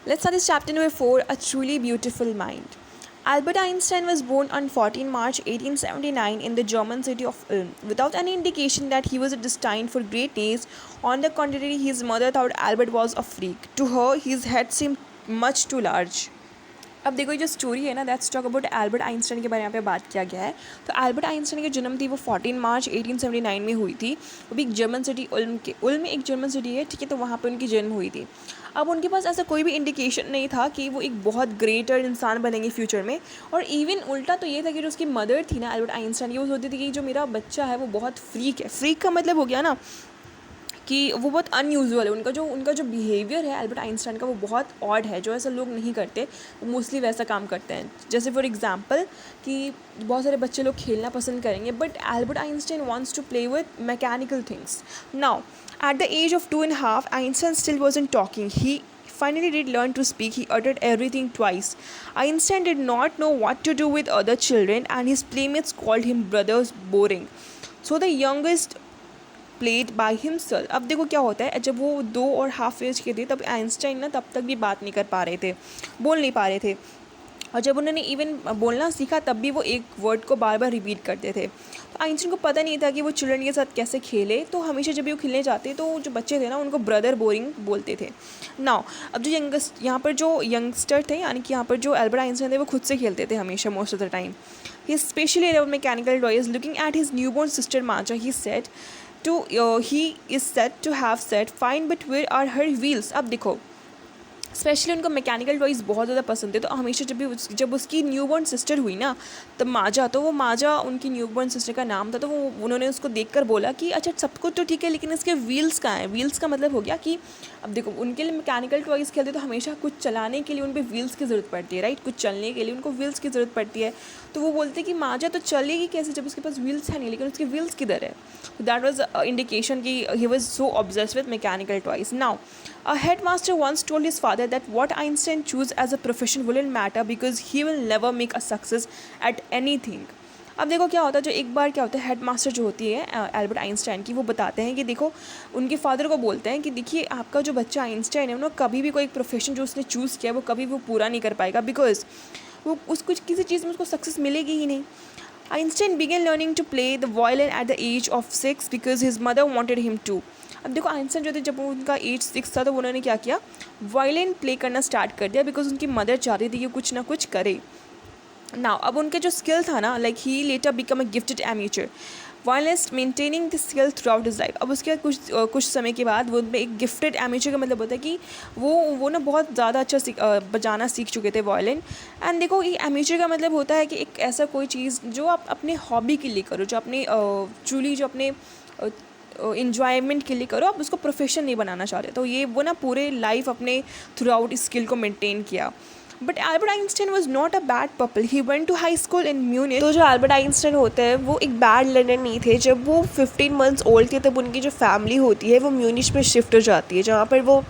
Let's start this chapter number 4, A Truly Beautiful Mind. Albert Einstein was born on 14 March 1879 in the German city of Ulm, without any indication that he was destined for greatness. On the contrary, his mother thought Albert was a freak. To her, his head seemed much too large. अब देखो ये जो story है ना, that's talk about Albert Einstein के बारे में यहाँ पे बात किया गया है। तो एल्बर्ट आइंस्टाइन की जन्म थी वो 14 मार्च 1879 में हुई थी। वो भी एक जर्मन सिटी उल्म एक जर्मन सिटी है, ठीक है। तो वहाँ पे उनकी जन्म हुई थी। अब उनके पास ऐसा कोई भी इंडिकेशन नहीं था कि वो एक बहुत ग्रेटर इंसान बनेंगे फ्यूचर में। और इवन उल्टा तो ये था कि जो उसकी मदर थी ना एल्बर्ट आइंस्टाइन की, वो सोचती थी कि जो मेरा बच्चा है वो बहुत फ्रीक है। फ्रीक का मतलब हो गया ना कि वो बहुत अनयूजुअल है। उनका जो बिहेवियर है एल्बर्ट आइंस्टाइन का, वो बहुत ऑड है। जो ऐसा लोग नहीं करते, वो मोस्टली वैसा काम करते हैं। जैसे फॉर एग्जांपल कि बहुत सारे बच्चे लोग खेलना पसंद करेंगे, but Albert Einstein wants to play with mechanical things. Now at the age of 2.5, Einstein still wasn't talking. He finally did learn to speak. He uttered everything twice. Einstein did not know what to do with other children, and his playmates called him brothers boring. So the youngest played by himself. अब देखो क्या होता है, जब वो 2.5 as के थे तब आइंस्टाइन ना तब तक भी बात नहीं कर पा रहे थे, बोल नहीं पा रहे थे। और जब उन्होंने इवन बोलना सीखा तब भी वो एक वर्ड को बार बार रिपीट करते थे। तो आइंस्टाइन को पता नहीं था कि वो चिल्ड्रन के साथ कैसे खेले। तो हमेशा जब भी वो खेलने जाते तो जो बच्चे थे ना उनको ब्रदर बोरिंग बोलते थे। नाउ अब जो यहाँ पर जो यंगस्टर थे, यानी कि यहाँ पर जो एल्बर्ट आइंस्टाइन थे, वो खुद से खेलते थे हमेशा, most of the time. He specially love mechanical toys. Looking at his newborn sister matcha, he is said to have said, fine, but where are her wheels? अब देखो, स्पेशली उनको मैकेनिकल टॉयज़ बहुत ज़्यादा पसंद थे। तो हमेशा जब उसकी न्यूबॉर्न सिस्टर हुई ना तब माजा, तो वो माजा उनकी न्यूबॉर्न सिस्टर का नाम था। तो वो उन्होंने उसको देखकर बोला कि अच्छा सब कुछ तो ठीक है, लेकिन इसके व्हील्स कहाँ हैं। व्हील्स का मतलब हो गया कि अब देखो उनके लिए मैकेनिकल टॉयज़ खेलते तो हमेशा कुछ चलाने के लिए उन पर व्हील्स की ज़रूरत पड़ती है, राइट। कुछ चलने के लिए उनको व्हील्स की ज़रूरत पड़ती है। तो वो बोलते कि माजा तो चलेगी कैसे जब उसके पास व्हील्स है नहीं, लेकिन उसके व्हील्स किधर है। तो दैट वाज इंडिकेशन कि he was so obsessed with mechanical toys. Now a headmaster once told his father that what Einstein chose as a profession wouldn't matter because he will never make a success at anything. अब देखो क्या होता है, जो एक बार क्या होता है, हेडमास्टर जो होती है एल्बर्ट आइंस्टाइन की, वो बताते हैं कि देखो उनके फादर को बोलते हैं कि देखिए आपका जो बच्चा आइंस्टाइन है ना, कभी भी कोई प्रोफेशन जो उसने चूज़ किया वो कभी वो पूरा नहीं कर पाएगा, बिकॉज वो किसी चीज़ में उसको सक्सेस मिलेगी ही नहीं। Einstein began learning to play the violin at the age of 6 because his mother wanted him to. अब देखो आइंस्टाइन जो थे, जब उनका एज 6 था तो उन्होंने क्या किया, वायलिन प्ले करना स्टार्ट कर दिया, बिकॉज उनकी मदर चाहती थी कि कुछ ना कुछ करे। नाउ अब उनके जो स्किल था ना, like he later become a gifted amateur violist maintaining the skill throughout his life. अब उसके कुछ समय के बाद वो उनमें एक गिफ्टेड एमेचर का मतलब होता है कि वो ना बहुत ज़्यादा अच्छा बजाना सीख चुके थे वायलिन। एंड देखो ये एमेचर का मतलब होता है कि एक ऐसा कोई चीज़ जो आप अपने हॉबी के लिए करो, जो अपने ट्रूली जो अपने इन्जॉयमेंट के लिए करो, आप उसको प्रोफेशन नहीं बनाना चाहते। तो ये वो ना पूरे लाइफ अपने थ्रू आउट स्किल को मेंटेन किया। But Albert Einstein was not a bad pupil. He went to high school in Munich. तो जो एल्बर्ट आइंस्टाइन होते हैं वो एक बैड लर्नर नहीं थे। जब वो 15 मंथ्स ओल्ड थे तब उनकी जो फैमिली होती है वो म्यूनिच में शिफ्ट हो जाती है, जहाँ पर वो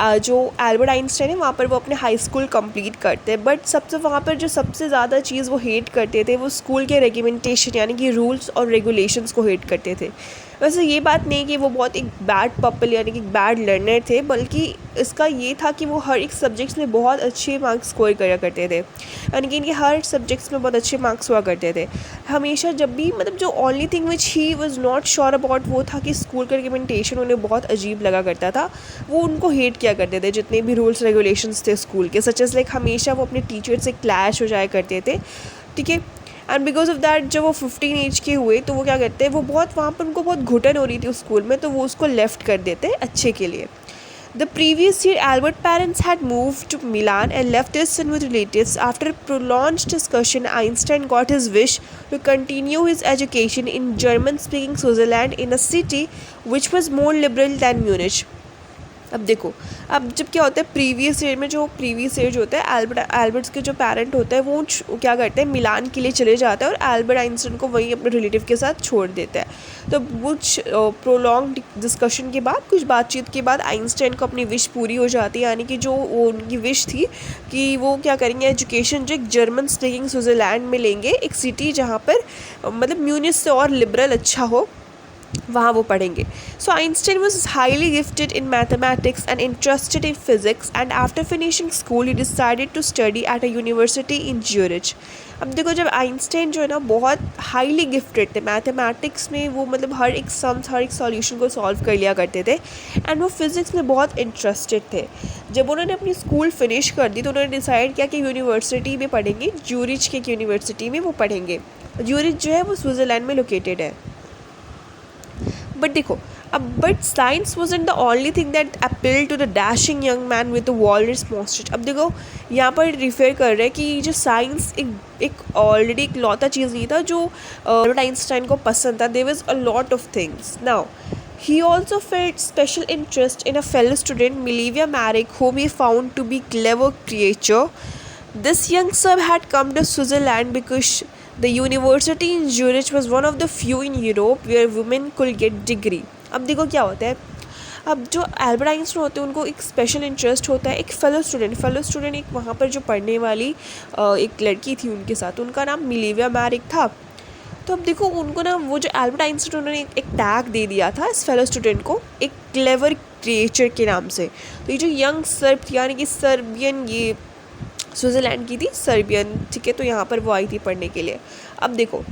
जो एल्बर्ट आइंस्टाइन है वहाँ पर वो अपने हाई स्कूल कंप्लीट करते हैं। बट वहाँ पर जो सबसे ज़्यादा चीज़ वो हेट करते थे वो स्कूल के रेगिमेंटेशन, यानी कि रूल्स और रेगुलेशंस को हेट करते थे। वैसे ये बात नहीं कि वो बहुत एक बैड पपल यानी कि बैड लर्नर थे, बल्कि इसका ये था कि वो हर एक सब्जेक्ट्स में बहुत अच्छे मार्क्स स्कोर करा करते थे, यानी कि इनके हर सब्जेक्ट्स में बहुत अच्छे मार्क्स हुआ करते थे हमेशा। जब भी मतलब जो only thing which he was not sure about वो था कि स्कूल का रेगिमेंटेशन उन्हें बहुत अजीब लगा करता था। वो उनको हेट किया करते थे जितने भी रूल्स रेगुलेशंस थे स्कूल के, सच एज़ लाइक हमेशा वो अपने टीचर से क्लैश हो जाया करते थे, ठीक है। एंड बिकॉज ऑफ दैट जब वो 15 एज के हुए तो वो क्या करते हैं, वो बहुत वहाँ पर उनको बहुत घुटन हो रही थी उस स्कूल में, तो वो उसको लेफ्ट कर देते हैं अच्छे के लिए। The previous year, Albert's parents had moved to Milan and left his son with relatives. After prolonged discussion, Einstein got his wish to continue his education in German-speaking Switzerland in a city which was more liberal than Munich. अब देखो, अब जब क्या होता है previous year जो होता है एल्बर्ट्स के जो पेरेंट होते हैं वो क्या करते हैं, मिलान के लिए चले जाते हैं और एल्बर्ट आइंस्टाइन को वहीं अपने रिलेटिव के साथ छोड़ देते हैं। तो कुछ प्रोलॉन्ग डिस्कशन के बाद, कुछ बातचीत के बाद आइंस्टाइन को अपनी विश पूरी हो जाती है, यानी कि जो वो उनकी विश थी कि वो क्या करेंगे, एजुकेशन जो एक जर्मन स्पीकिंग स्विट्ज़रलैंड में लेंगे, एक सिटी जहाँ पर मतलब म्यूनिच से और लिबरल अच्छा हो। वहाँ वो पढ़ेंगे. So Einstein was highly gifted in mathematics and interested in physics, and after finishing school he decided to study at a university in Zurich. अब देखो, जब आइंस्टाइन जो है ना बहुत हाईली गिफ्टेड थे मैथमेटिक्स में, वो मतलब हर एक सम्स, हर एक सॉल्यूशन को सॉल्व कर लिया करते थे, एंड वो फिज़िक्स में बहुत इंटरेस्टेड थे. जब उन्होंने अपनी स्कूल फिनिश कर दी तो उन्होंने डिसाइड किया कि यूनिवर्सिटी में पढ़ेंगे, ज्यूरिच के यूनिवर्सिटी में वो पढ़ेंगे. ज्यूरिच जो है वो स्विट्ज़रलैंड में लोकेटेड है. बट देखो, but science wasn't the only thing that appeal to the dashing young man with the walrus moustache. अब देखो, यहाँ पर रिफर कर रहे हैं कि जो साइंस एक ऑलरेडी एक लौता चीज़ नहीं था जो अल्बर्ट आइंस्टाइन को पसंद था. There was a lot of things. Now he also felt special interest in a fellow student, Milevia Maric, whom he found to be clever creature. This young sub had come to Switzerland because the university in Zurich was one of the few in Europe where women could get degree. अब देखो क्या होता है, अब जो Albert Einstein होते हैं उनको एक स्पेशल इंटरेस्ट होता है एक फ़ेलो स्टूडेंट एक वहाँ पर जो पढ़ने वाली एक लड़की थी उनके साथ, उनका नाम मिलेविया मैरिक था. तो अब देखो, उनको ना वो जो एल्बर्ट आइंस्टाइन उन्होंने एक टैग दे दिया था इस फेलो स्टूडेंट को एक क्लेवर क्रिएचर के नाम से. तो ये जो यंग सर्ब थी, यानी कि सर्बियन, ये स्विट्ज़रलैंड की थी, सर्बियन, ठीक है, तो यहाँ पर वो आई थी पढ़ने के लिए. अब देखो,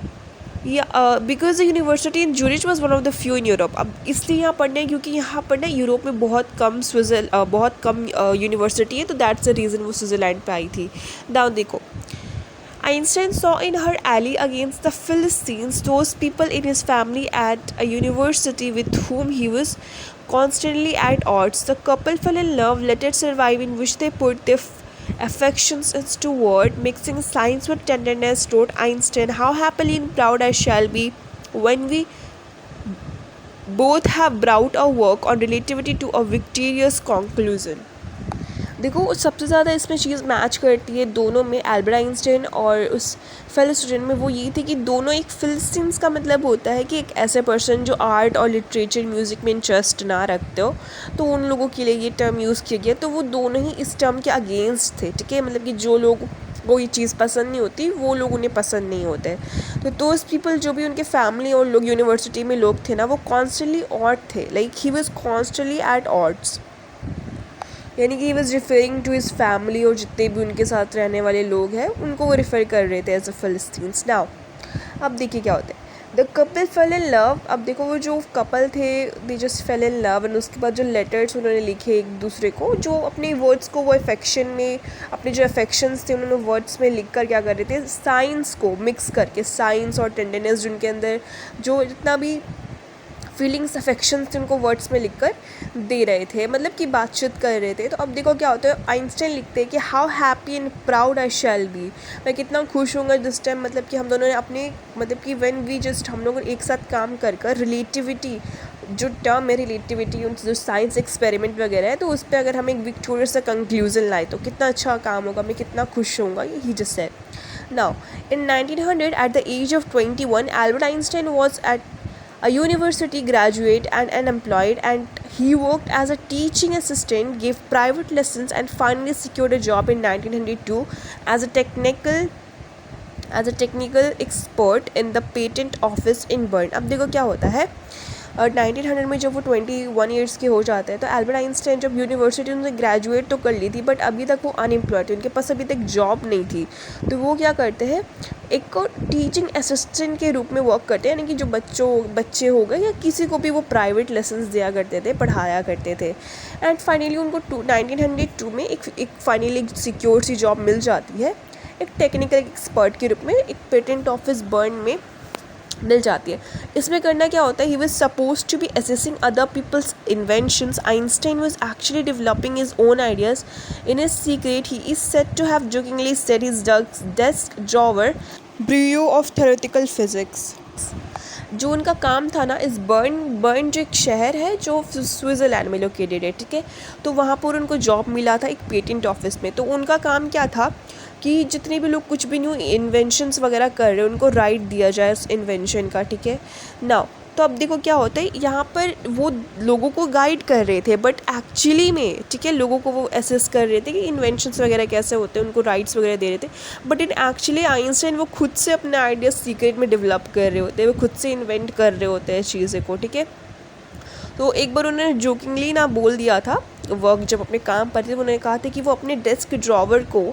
ये because the university in Zurich was one of the few in Europe. अब इसलिए यहाँ पढ़ने क्योंकि यहाँ पढ़ना यूरोप में बहुत कम यूनिवर्सिटी है, तो दैट्स द रीज़न वो स्विट्ज़रलैंड पे आई थी. नाउ देखो, Einstein saw in her ally against the Philistines those people in his family at a university with whom he was constantly at odds. The couple fell in love, let it survive, in which they put their affections into word, mixing science with tenderness, wrote Einstein. How happily and proud I shall be when we both have brought our work on relativity to a victorious conclusion. देखो, सबसे ज़्यादा इसमें चीज़ match करती है दोनों में, Albert Einstein और उस फेलो स्टूडेंट में, वो ये थी कि दोनों एक फिलिस्तीन्स का मतलब होता है कि एक ऐसे पर्सन जो आर्ट और लिटरेचर म्यूज़िक में इंटरेस्ट ना रखते हो, तो उन लोगों के लिए ये टर्म यूज़ किया गया. तो वो दोनों ही इस टर्म के अगेंस्ट थे, ठीक है, मतलब कि जो लोग को ये चीज़ पसंद नहीं होती वो लोग उन्हें पसंद नहीं होते. तो दोज पीपल जो भी उनके फैमिली और लोग यूनिवर्सिटी में लोग थे ना, वो कॉन्स्टेंटली ऑड थे, like he was constantly at odds, यानी कि he was referring to his family, और जितने भी उनके साथ रहने वाले लोग हैं उनको वो रेफ़र कर रहे थे एज अ फिलिस्तीन्स. नाउ अब देखिए क्या होता है, the couple fail in love. अब देखो, वो जो कपल थे they just fail in love, and उसके बाद जो लेटर्स उन्होंने लिखे एक दूसरे को, जो अपने वर्ड्स को वो अफेक्शन में, अपने जो अफेक्शंस थे उन्होंने वर्ड्स में लिख कर क्या कर रहे थे, साइंस को मिक्स करके, साइंस और टेंडरनेस जो उनके अंदर जो जितना भी फीलिंग्स अफेक्शंस थे उनको वर्ड्स में लिखकर दे रहे थे, मतलब कि बातचीत कर रहे थे. तो अब देखो क्या होता है, आइंस्टाइन लिखते हैं कि how happy and proud I shall be, मैं कितना खुश होऊंगा जिस टाइम, मतलब कि हम दोनों ने अपने, मतलब कि व्हेन वी जस्ट, हम लोग एक साथ काम कर रिलेटिविटी, जो टर्म है रिलेटिविटी, जो साइंस एक्सपेरिमेंट वगैरह है, तो उस पर अगर हम एक विक्टोरियस सा कंक्लूजन लाए तो कितना अच्छा काम होगा, मैं कितना खुश होऊंगा, ये ही जस्ट है. Now in 1900 at the age of 21, Albert Einstein was at a university graduate and unemployed, and he worked as a teaching assistant, gave private lessons, and finally secured a job in 1902 as a technical expert in the patent office in Bern. अब देखो क्या होता है, 1900 में जब वो 21 years के हो जाते हैं, तो एल्बर्ट आइंस्टाइन जब यूनिवर्सिटी उन्होंने ग्रेजुएट तो कर ली थी, बट अभी तक वो अनएम्प्लॉयड थे, उनके पास अभी तक जॉब नहीं थी. तो वो क्या करते हैं, एक को टीचिंग असिस्टेंट के रूप में वर्क करते हैं, यानी कि जो बच्चे हो गए या किसी को भी वो प्राइवेट लेसन्स दिया करते थे, पढ़ाया करते थे. एंड फाइनली उनको 1902 में एक फाइनली सिक्योर सी जॉब मिल जाती है, एक टेक्निकल एक्सपर्ट के रूप में एक पेटेंट ऑफिस बर्न में मिल जाती है. इसमें करना क्या होता है, he was suppose to be assessing other peoples inventions. Einstein was actually developing his own ideas in his secret. He is said to have jokingly said his desk drawer bureau of theoretical physics. जो उनका काम था ना, इस burn जो एक शहर है जो स्विट्ज़रलैंड में लोकेटेड है, ठीक है, तो वहाँ पर उनको जॉब मिला था एक पेटेंट ऑफिस में. तो उनका काम क्या था कि जितने भी लोग कुछ भी न्यू इन्वेंशंस वगैरह कर रहे हैं उनको राइट दिया जाए उस इन्वेंशन का, ठीक है. नाउ तो अब देखो क्या होता है, यहाँ पर वो लोगों को गाइड कर रहे थे बट एक्चुअली में, ठीक है, लोगों को वो असेस कर रहे थे कि इन्वेंशंस वगैरह कैसे होते हैं, उनको राइट्स वगैरह दे रहे थे, बट इन एक्चुअली आइंस्टाइन वो खुद से अपने आइडियाज सीक्रेट में डेवलप कर रहे होते हैं, वो खुद से इन्वेंट कर रहे होते हैं चीज़ें को, ठीक है। तो एक बार उन्होंने जोकिंगली ना बोल दिया था, वर्क जब अपने काम पर थे, उन्होंने कहा था कि वो अपने डेस्क ड्रॉवर को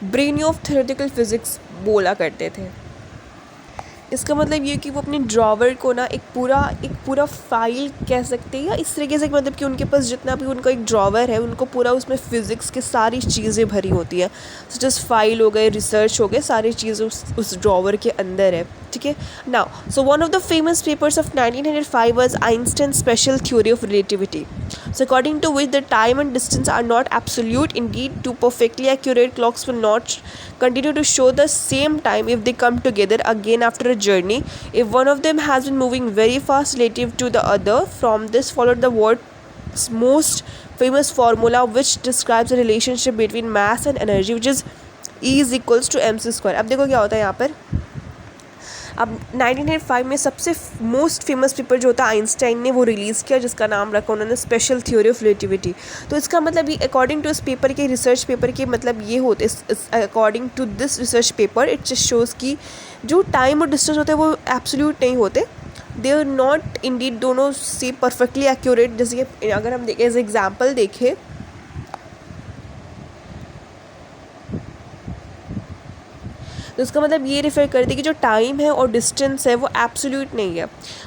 ब्रेन ऑफ थ्योरेटिकल फिजिक्स बोला करते थे। इसका मतलब ये कि वो अपने ड्रॉवर को ना एक पूरा फाइल कह सकते हैं, या इस तरीके से मतलब कि उनके पास जितना भी उनका एक ड्रॉवर है, उनको पूरा उसमें फ़िज़िक्स की सारी चीज़ें भरी होती है, जस्ट फाइल हो गए, रिसर्च हो गए, सारी चीज़ें उस ड्रॉवर के अंदर है, ठीक है। Now so one of the famous papers of 1905 was Einstein special theory of relativity, so according to which the time and distance are not absolute. Indeed, two perfectly accurate clocks will not continue to show the same time if they come together again after a journey, if one of them has been moving very fast relative to the other. From this followed the world's most famous formula which describes the relationship between mass and energy, which is E is equals to mc square. अब देखो क्या होता है यहाँ पर, अब 1905 में सबसे मोस्ट फेमस पेपर जो होता है आइंस्टाइन ने वो रिलीज़ किया, जिसका नाम रखा उन्होंने स्पेशल थ्योरी ऑफ रिलेटिविटी। तो इसका मतलब ये अकॉर्डिंग टू इस पेपर के रिसर्च पेपर के मतलब ये होते, according to this research paper it just shows कि जो टाइम और डिस्टेंस होते हैं वो एब्सोल्यूट नहीं होते, दे आर नॉट इंडीड दोनों से परफेक्टली एक्यूरेट। जैसे कि अगर हम एज एग्जाम्पल देखें, तो इसका मतलब ये रेफ़र करती है कि जो टाइम है और डिस्टेंस है वो एब्सोल्यूट नहीं है।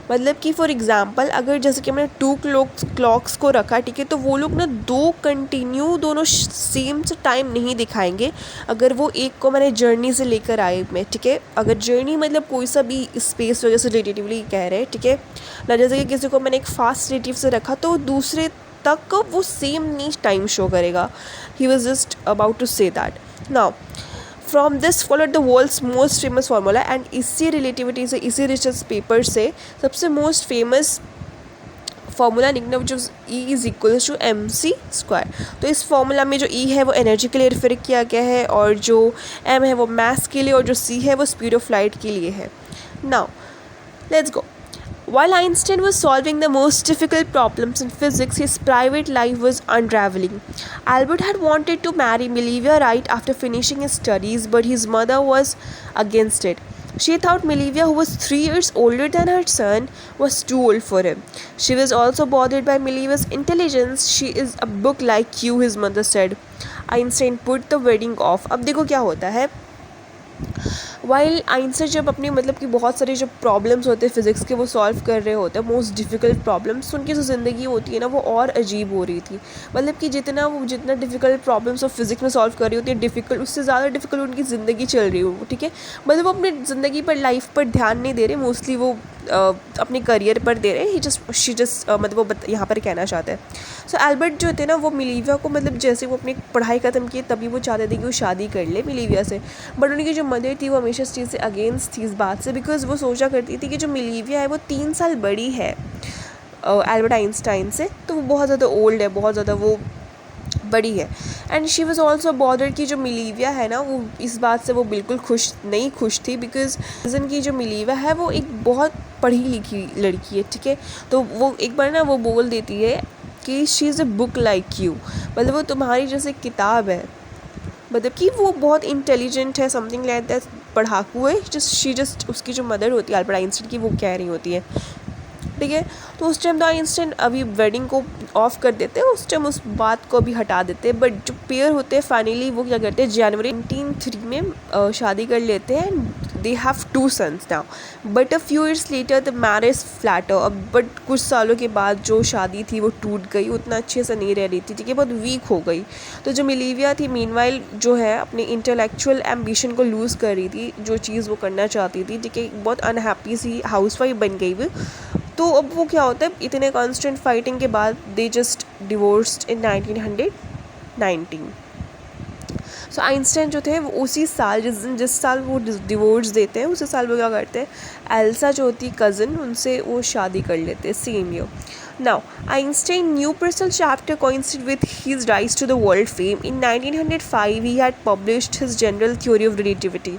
मतलब कि फॉर एग्जांपल अगर जैसे कि हमने टू क्लॉक्स को रखा, ठीक है, तो वो लोग ना दो कंटिन्यू दोनों सेम से टाइम नहीं दिखाएंगे अगर वो एक को मैंने जर्नी से लेकर आए में, ठीक है। अगर जर्नी मतलब कोई सा भी स्पेस वजह से रिलेटिवली कह रहे हैं, ठीक है ना, जैसे कि किसी को मैंने एक फास्ट रिलेटिव से रखा तो दूसरे तक वो सेम नहीं टाइम शो करेगा। He was just about to say that. Now from this followed the world's most famous formula, and इसी रिलेटिविटी से, इसी रिसर्च पेपर से सबसे मोस्ट फेमस फार्मूला निकला जो E is equals to mc square. तो इस फार्मूला में जो E है वो एनर्जी के लिए रेफर किया गया है, और जो m है वो मास के लिए, और जो c है वो स्पीड ऑफ लाइट के लिए है। Now let's go. While Einstein was solving the most difficult problems in physics, his private life was unraveling. Albert had wanted to marry Mileva right after finishing his studies, but his mother was against it. She thought Mileva, who was 3 years older than her son, was too old for him. She was also bothered by Mileva's intelligence. She is a book like you, his mother said. Einstein put the wedding off. अब देखो क्या होता है, while Einstein जब अपनी मतलब कि बहुत सारे जो प्रॉब्लम्स होते हैं फिज़िक्स के वो सॉल्व कर रहे होते हैं, मोस्ट डिफ़िकल्ट प्रॉब्लम्स, उनकी जो ज़िंदगी होती है ना वो और अजीब हो रही थी। मतलब कि जितना डिफ़िकल्ट प्रॉब्लम्स ऑफ फिज़िक्स में सॉल्व कर रही होती है, डिफ़िकल्ट उससे ज़्यादा डिफ़िकल्ट उनकी ज़िंदगी चल रही हो, ठीक है। मतलब वो अपनी ज़िंदगी पर, लाइफ पर ध्यान नहीं दे रहे, मोस्टली वो अपने करियर पर दे रहे हैं। शी जस्ट मतलब वो यहाँ पर कहना चाहते हैं। सो एल्बर्ट जो थे ना वो मिलीविया को मतलब जैसे वो अपनी पढ़ाई ख़त्म की तभी वो चाहते थे कि वो शादी कर ले मिलीविया से, बट उनकी जो मदर थी वो हमेशा इस चीज़ से अगेंस्ट थी, इस बात से, बिकॉज वो सोचा करती थी कि जो मिलीविया है वो 3 साल बड़ी है एल्बर्ट आइंस्टाइन से, तो वो बहुत ज़्यादा ओल्ड है, बहुत ज़्यादा वो बड़ी है। And she was also border की जो मिलीविया है ना वो इस बात से वो बिल्कुल खुश थी, बिकॉज कज़न की जो मिलीविया है वो एक बहुत पढ़ी लिखी लड़की है, ठीक है। तो वो एक बार ना वो बोल देती है कि she is a book like you, मतलब वो तुम्हारी जैसे किताब है, मतलब कि वो बहुत इंटेलिजेंट है, समथिंग लाइक दैट, पढ़ाकू है। जस्ट उसकी जो मदर होती है अल्बर्ट आइंस्टाइन की, वो कह रही होती है, ठीक है। तो उस टाइम तो आइंस्टाइन अभी वेडिंग को ऑफ कर देते हैं, उस टाइम उस बात को भी हटा देते हैं, बट जो पेयर होते हैं फाइनली वो क्या करते हैं, जनवरी 1903 में शादी कर लेते हैं। They have 2 sons now, but a few years later the marriage flatter. अब बट कुछ सालों के बाद जो शादी थी वो टूट गई, उतना अच्छे से नहीं रह रही थी, ठीक है, बहुत वीक हो गई। तो जो मिलीविया थी मीनवाइल जो है अपनी इंटेलेक्चुअल एम्बिशन को लूज़ कर रही थी, जो चीज़ वो करना चाहती थी, ठीक है, बहुत अनहैप्पी सी हाउसवाइफ बन गई वो। तो अब वो क्या होता है, इतने कॉन्स्टेंट फाइटिंग के बाद they just divorced in 1919। So Einstein जो थे वो उसी साल जिस साल वो डिवोर्स देते हैं उसी साल वो क्या करते हैं, एल्सा जो होती कज़न, उनसे वो शादी कर लेते हैं same year. Now, Einstein's new personal chapter coincided with his rise to the world fame. In 1905, he had published his general theory of relativity,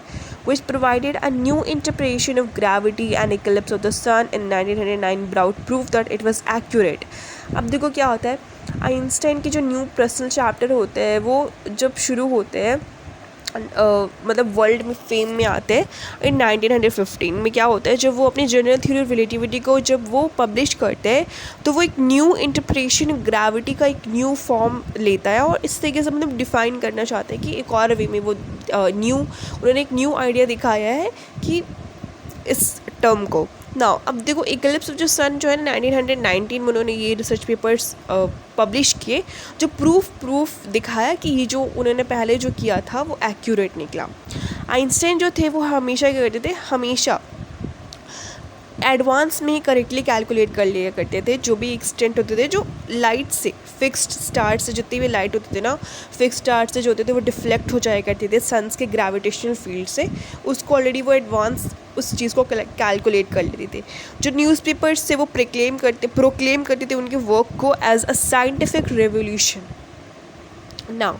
which provided a new interpretation of gravity and eclipse of the sun in 1909 brought proof that it was accurate. अब देखो क्या होता है, Einstein के जो new personal chapter होते हैं वो जब शुरू होते हैं मतलब वर्ल्ड में फेम में आते हैं इन 1915 में। क्या होता है, जब वो अपनी जनरल थ्योरी ऑफ रिलेटिविटी को जब वो पब्लिश करते हैं तो वो एक न्यू इंटरप्रिटेशन ग्रेविटी का एक न्यू फॉर्म लेता है और इस तरीके से मतलब डिफ़ाइन करना चाहते हैं कि एक और वे में वो उन्होंने एक न्यू आइडिया दिखाया है कि इस टर्म को। नाउ अब देखो इक्लिप्स ऑफ जो सन जो है 1919 में उन्होंने ये रिसर्च पेपर्स पब्लिश किए जो प्रूफ दिखाया कि ये जो उन्होंने पहले जो किया था वो एक्यूरेट निकला। आइंस्टाइन जो थे वो हमेशा क्या करते थे, हमेशा एडवांस में ही करेक्टली कैलकुलेट कर लिया करते थे जो भी एक्सटेंट होते थे, जो लाइट से फिक्स्ड स्टार से जितनी भी लाइट होती थी ना, फिक्स्ड स्टार से जो होते थे वो डिफ्लेक्ट हो जाया करते थे सन्स के ग्रेविटेशनल फील्ड से, उसको ऑलरेडी वो एडवांस उस चीज़ को कैलकुलेट कर लेते थे। जो न्यूज़पेपर्स से वो प्रोक्लेम करते थे उनके वर्क को as a scientific revolution. Now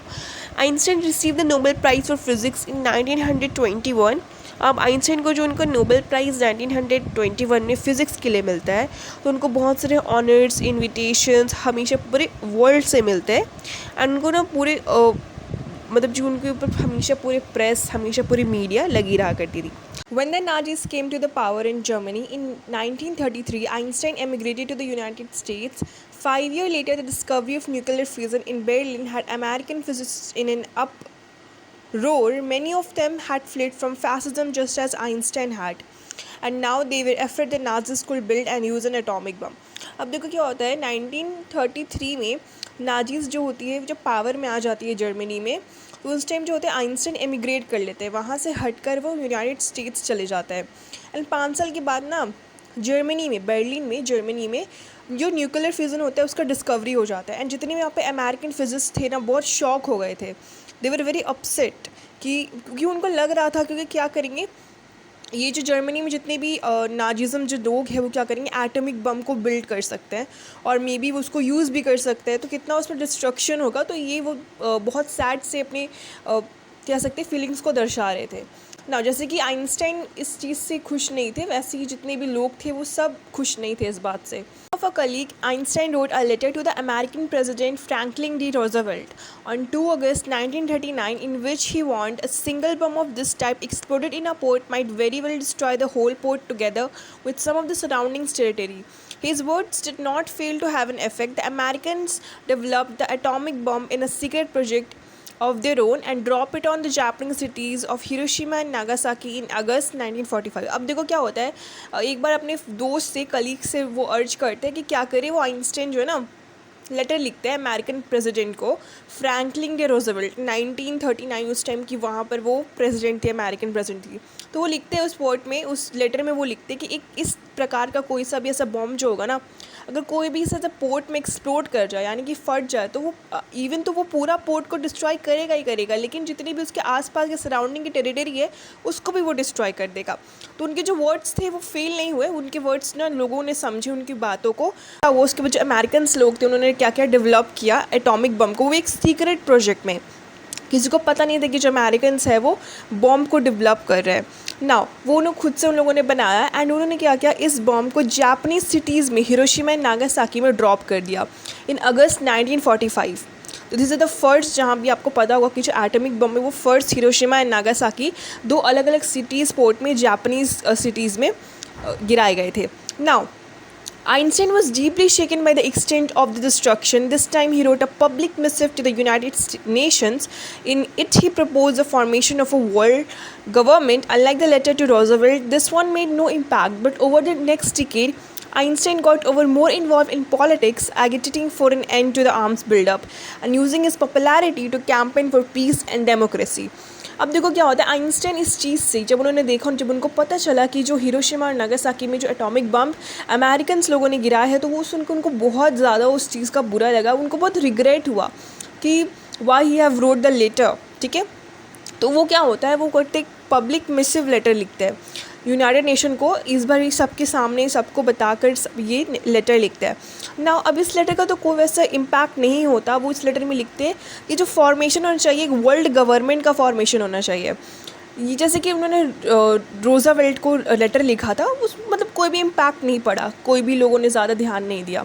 Einstein receive the Nobel Prize for physics in 1921। अब आइंस्टाइन को जो उनको नोबेल प्राइज़ 1921 में फ़िज़िक्स के लिए मिलता है तो उनको बहुत सारे ऑनर्स इन्विटेशंस हमेशा पूरे वर्ल्ड से मिलते हैं एंड उनको ना पूरे मतलब जो उनके ऊपर हमेशा पूरे प्रेस हमेशा पूरी मीडिया लगी रहा करती थी। When the Nazis came to the power in Germany in 1933, Einstein emigrated to the United States. 5 years later, the discovery of nuclear fusion in Berlin had American physicists in an uproar. Many of them had fled from fascism just as Einstein had. And now they were afraid the Nazis could build and use an atomic bomb. अब देखो क्या होता है, 1933 में Nazis जो होती है जब पावर में आ जाती है जर्मनी में, तो उस टाइम जो होते हैं आइंस्टाइन एमिग्रेट कर लेते हैं, वहाँ से हटकर वो यूनाइटेड स्टेट्स चले जाता है। एंड 5 साल के बाद ना जर्मनी में बर्लिन में जर्मनी में जो न्यूक्लियर फ्यूज़न होता है उसका डिस्कवरी हो जाता है। एंड जितने भी यहाँ पे अमेरिकन फिजिस्ट थे ना बहुत शॉक हो गए थे, दे वर वेरी अपसेट क्योंकि उनको लग रहा था क्योंकि क्या करेंगे ये जो जर्मनी में जितने भी नाजिज़म जो लोग हैं वो क्या करेंगे एटॉमिक बम को बिल्ड कर सकते हैं और मे बी वो उसको यूज़ भी कर सकते हैं, तो कितना उसमें डिस्ट्रक्शन होगा। तो ये वो बहुत सैड से अपने कह सकते फीलिंग्स को दर्शा रहे थे ना। जैसे कि आइंस्टाइन इस चीज़ से खुश नहीं थे, वैसे ही जितने भी लोग थे वो सब खुश नहीं थे इस बात से। Of a colleague, Einstein wrote a letter to the American President Franklin D. Roosevelt on 2 August 1939 in which he warned a single bomb of this type exploded in a port might very well destroy the whole port together with some of the surrounding territory. His words did not fail to have an effect. The Americans developed the atomic bomb in a secret project of their own and drop it on the Japanese cities of Hiroshima and Nagasaki in August 1945. अब देखो क्या होता है, एक बार अपने दोस्त से colleague से वो अर्ज करते हैं कि क्या करे, वो आइंस्टाइन जो है ना लेटर लिखते हैं अमेरिकन प्रेसिडेंट को फ्रैंकलिन डी रोजवेल्ट 1939 उस टाइम की वहाँ पर वो प्रेसिडेंट थे, अमेरिकन प्रेसिडेंट थी। तो वो लिखते हैं उस पोर्ट में उस लेटर में वो लिखते हैं कि एक इस प्रकार का कोई सा भी ऐसा बॉम्ब जो होगा ना, अगर कोई भी ऐसा पोर्ट में एक्सप्लोड कर जाए यानी कि फट जाए तो वो इवन तो वो पूरा पोर्ट को डिस्ट्रॉय करेगा ही करेगा, लेकिन जितनी भी उसके आसपास के सराउंडिंग की टेरिटरी है उसको भी वो डिस्ट्रॉय कर देगा। तो उनके जो वर्ड्स थे वो फेल नहीं हुए, उनके वर्ड्स ना लोगों ने समझे उनकी बातों को। वो उसके बाद जो अमेरिकन्स लोग थे उन्होंने क्या क्या डेवलप किया एटॉमिक बम को, वो एक सीक्रेट प्रोजेक्ट में, किसी को पता नहीं था कि जो अमेरिकन्स है वो बॉम्ब को डेवलप कर रहे हैं ना। वो लोग खुद से उन लोगों ने बनाया एंड उन्होंने क्या किया, इस बॉम्ब को जापानीज़ सिटीज़ में हिरोशिमा एंड नागासाकी में ड्रॉप कर दिया इन अगस्त 1945। तो दिस इज़ द फर्स्ट, जहाँ भी आपको पता होगा कि जो एटॉमिक बम है वो फर्स्ट हिरोशिमा एंड नागासाकी 2 अलग अलग सिटीज़ पोर्ट में जापानीज़ सिटीज़ में गिराए गए थे। Now Einstein was deeply shaken by the extent of the destruction. This time he wrote a public missive to the United Nations. In it he proposed the formation of a world government. Unlike the letter to Roosevelt, this one made no impact, but over the next decade, Einstein got more involved in politics, agitating for an end to the arms buildup and using his popularity to campaign for peace and democracy. अब देखो क्या होता है, Einstein इस चीज़ से जब उन्होंने देखा, जब उनको पता चला कि जो हिरोशिमा और नागासाकी में जो एटॉमिक बम अमेरिकन्स लोगों ने गिराया है, तो वो सुन के उनको बहुत ज़्यादा उस चीज़ का बुरा लगा, उनको बहुत रिग्रेट हुआ कि why he have wrote the letter. ठीक है, तो वो क्या होता है, वो करते एक पब्लिक मिसिव लेटर लिखते हैं यूनाइटेड नेशन को, इस बार सबके सामने सबको बताकर ये लेटर लिखते हैं ना। अब इस लेटर का तो कोई वैसा इम्पैक्ट नहीं होता, वो इस लेटर में लिखते हैं कि जो फॉर्मेशन होना चाहिए एक वर्ल्ड गवर्नमेंट का फॉर्मेशन होना चाहिए ये जैसे कि उन्होंने रोज़ावेल्ट को लेटर लिखा था, उस मतलब कोई भी इम्पैक्ट नहीं पड़ा, कोई भी लोगों ने ज़्यादा ध्यान नहीं दिया।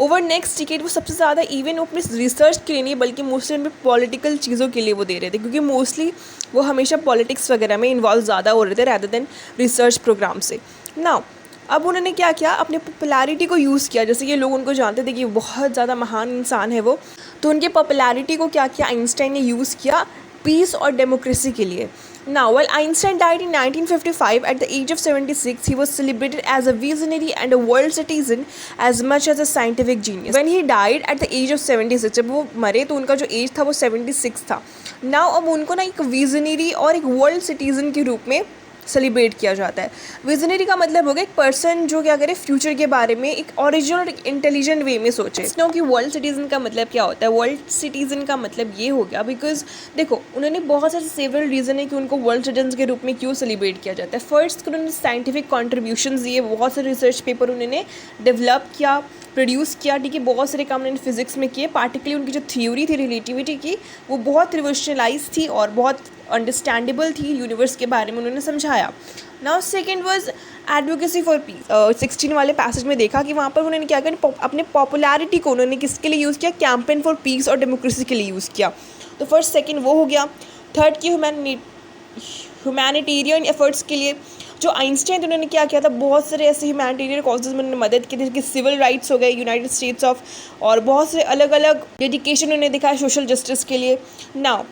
ओवर नेक्स्ट डिकेड वो सबसे ज़्यादा इवन वो अपने रिसर्च के लिए नहीं बल्कि मोस्टली उनमें पॉलिटिकल चीज़ों के लिए वो दे रहे थे, क्योंकि मोस्टली वो हमेशा पॉलिटिक्स वगैरह में इन्वॉल्व ज़्यादा हो रहे थे रैदर देन रिसर्च प्रोग्राम से। नाउ अब उन्होंने क्या किया, अपने पॉपुलैरिटी को यूज़ किया, जैसे कि लोग उनको जानते थे कि बहुत ज़्यादा महान इंसान है वो, तो उनके पॉपुलैरिटी को क्या किया आइंस्टाइन ने यूज़ किया पीस और डेमोक्रेसी के लिए। Now, while Einstein died in 1955 at the age of 76, he was celebrated as a visionary and a world citizen as much as a scientific genius. When he died at the age of 76, जब वो मरे तो उनका जो as था वो 76 था। Now, अब उनको ना एक विजनरी और एक वर्ल्ड सिटीज़न के रूप में सेलिब्रेट किया जाता है। विजनरी का मतलब हो गया एक पर्सन जो क्या करे फ्यूचर के बारे में एक ओरिजिनल और एक इंटेलिजेंट वे में सोचे। नो कि वर्ल्ड सिटीज़न का मतलब क्या होता है, वर्ल्ड सिटीज़न का मतलब ये हो गया बिकॉज देखो उन्होंने बहुत सारे सेवरल रीज़न है कि उनको वर्ल्ड सिटीजन के रूप में क्यों सेलिब्रेट किया जाता है। फर्स्ट उन्होंने साइंटिफिक कॉन्ट्रीब्यूशन दिए, बहुत सारे रिसर्च पेपर उन्होंने डेवलप किया, प्रोड्यूस किया, ठीक है, बहुत सारे काम उन्होंने फिजिक्स में किए, पार्टिकुलरली उनकी जो थ्योरी थी रिलेटिविटी की वो बहुत रिवोल्यूशनलाइज थी और बहुत अंडरस्टैंडेबल थी, यूनिवर्स के बारे में उन्होंने समझाया। Now second was advocacy for piece. 16 वाले पैसेज में देखा कि वहाँ पर उन्होंने क्या किया, अपने पॉपुलैरिटी को उन्होंने किसके लिए यूज़ किया, कैंपेन फॉर पीस और डेमोक्रेसी के लिए यूज़ किया। तो फर्स्ट सेकेंड वो हो गया। थर्ड की ह्यूमैनिटेरियन एफर्ट्स के लिए जो आइंस्टाइन थे उन्होंने क्या किया था, बहुत सारे ऐसे ह्यूमैनिटेरियन कॉजेज़ में उन्होंने मदद की थी, जैसे सिविल राइट्स हो गए यूनाइटेड स्टेट्स ऑफ, और बहुत से अलग अलग डेडिकेशन उन्होंने दिखाया सोशल जस्टिस के लिए। नाउ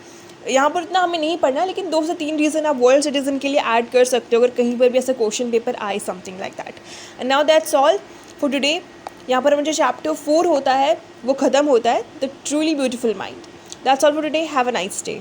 यहाँ पर इतना हमें नहीं पढ़ना, लेकिन 2 से 3 रीज़न आप वर्ल्ड सिटीजन के लिए ऐड कर सकते हो अगर कहीं पर भी ऐसा क्वेश्चन पेपर आए something like that. And now that's all for today. यहाँ पर मुझे चैप्टर 4 होता है वो ख़त्म होता है, the truly beautiful mind. That's all for today, have a nice day.